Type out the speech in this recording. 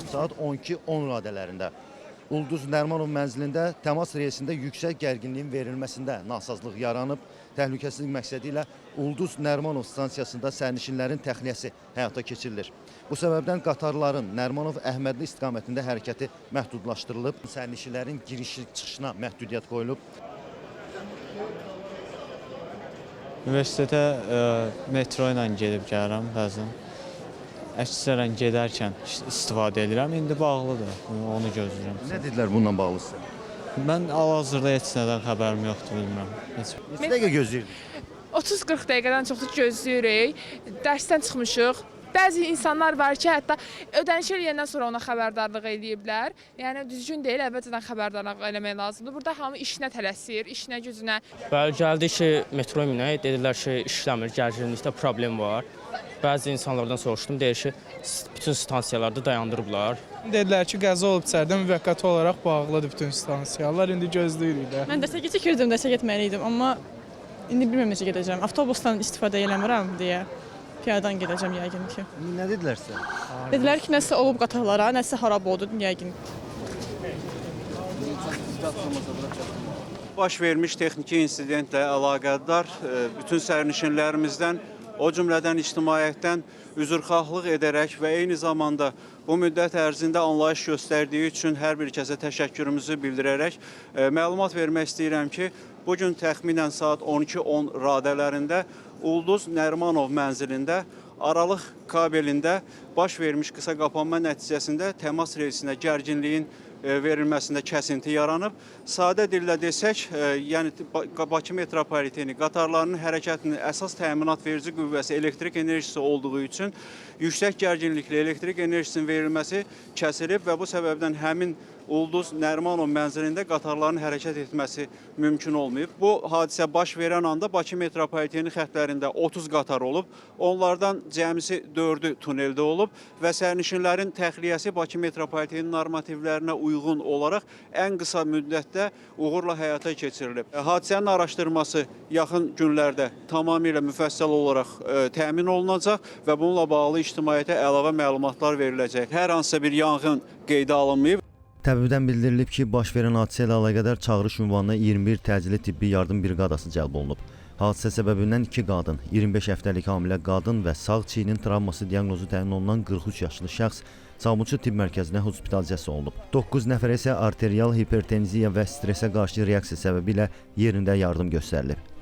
saat 12:10 radələrində Ulduz Nərmanov mənzilində təmas reysində yüksək gərginliyin verilməsində nasazlıq yaranıb. Təhlükəsizlik məqsədi ilə Ulduz Nərmanov stansiyasında sərnişinlərin təxliyəsi həyata keçirilir. Bu səbəbdən qatarların Nərmanov Əhmədli istiqamətində hərəkəti məhdudlaşdırılıb. Sərnişinlərin giriş-çıxışına məhdudiyyət qoyulub. Universitetə metro ilə gedib gəlirəm bəzən. Əksərən gedərkən istifadə edirəm. İndi bağlıdır, onu gözləyirəm. Nə dedilər bununla bağlı sizə? Mən hal-hazırda heç nədən xəbərim yoxdur, bilmirəm. Neçə dəqiqə gözləyirdiniz? 30-40 dəqiqədən çoxdur gözləyirik. Dərsdən çıxmışıq. Bəzi insanlar var ki, hətta ödəniş eləyəndən sonra ona xəbərdarlıq eləyiblər. Yəni düzgün deyil, əvvəlcədən xəbərdarlıq eləmək lazımdır. Burada hamı işinə tələsir, işinə gücünə. Bəli, gəldik ki, metro minək, dedilər ki, işləmir, gərginlikdə problem var. Bəzi insanlardan soruşdum, deyir ki, bütün stansiyalarda dayandırıblar. Dedilər ki, qəza olub içəridə müvəqqəti olaraq bağlıdır bütün stansiyalar. İndi gözləyirik də. Mən dəstə keçirdim, dəstə getməliydim, amma indi bilmirəm necə gedəcəm. Avtobusdan istifadə eləmirəm deyə piyadan gedəcəm yəqin ki. Nə dedilər sizə? Dedilər ki, nəsə olub qatarlara, nəsə xarab oldu yəqin. Baş vermiş texniki insidentlə əlaqədar bütün sərnişinlərimizdən, o cümlədən ictimaiyyətdən üzrxahlıq edərək və eyni zamanda bu müddət ərzində anlayış göstərdiyi üçün hər bir kəsə təşəkkürümüzü bildirərək məlumat vermək istəyirəm ki, bugün təxminən saat 12:10 radələrində Ulduz Nərmanov mənzilində aralıq kabelində baş vermiş qısa qapanma nəticəsində təmas reysinə gərginliyin verilməsində kəsinti yaranıb. Sadə dillə desək, yəni Bakı metropoliteni qatarlarının hərəkətinin əsas təminat verici qüvvəsi elektrik enerjisi olduğu üçün yüksək gərginlikli elektrik enerjisinin verilməsi kəsilib və bu səbəbdən həmin Ulduz Nərmanov mənzilində qatarların hərəkət etməsi mümkün olmayıb. Bu hadisə baş verən anda Bakı metropoliteni xəttlərində 30 qatar olub. Onlardan cəmisi 4-ü tuneldə olub və sərnişinlərin təxliyəsi Bakı metropoliteni normativlərinə uyğun olaraq ən qısa müddətdə uğurla həyata keçirilib. Hadisənin araşdırması yaxın günlərdə tamamilə müfəssəl olaraq təmin olunacaq və bununla bağlı ictimaiyyətə əlavə məlumatlar veriləcək. Hər hansısa bir yanğın qeydə alınmayıb. Təbibdən bildirilib ki, baş verən hadisə ilə əlaqədar çağırış ünvanına 21 təcili tibbi yardım briqadası cəlb olunub. Hadisə səbəbindən 2 qadın, 25 həftəlik hamilə qadın və sağ çiyinin travması diaqnozu təyin olunan 43 yaşlı şəxs Sabunçu tibb mərkəzinə hospitalizasiya olunub. 9 nəfərə isə arterial hipertenziya və stressə qarşı reaksiya səbəbi ilə yerində yardım göstərilib.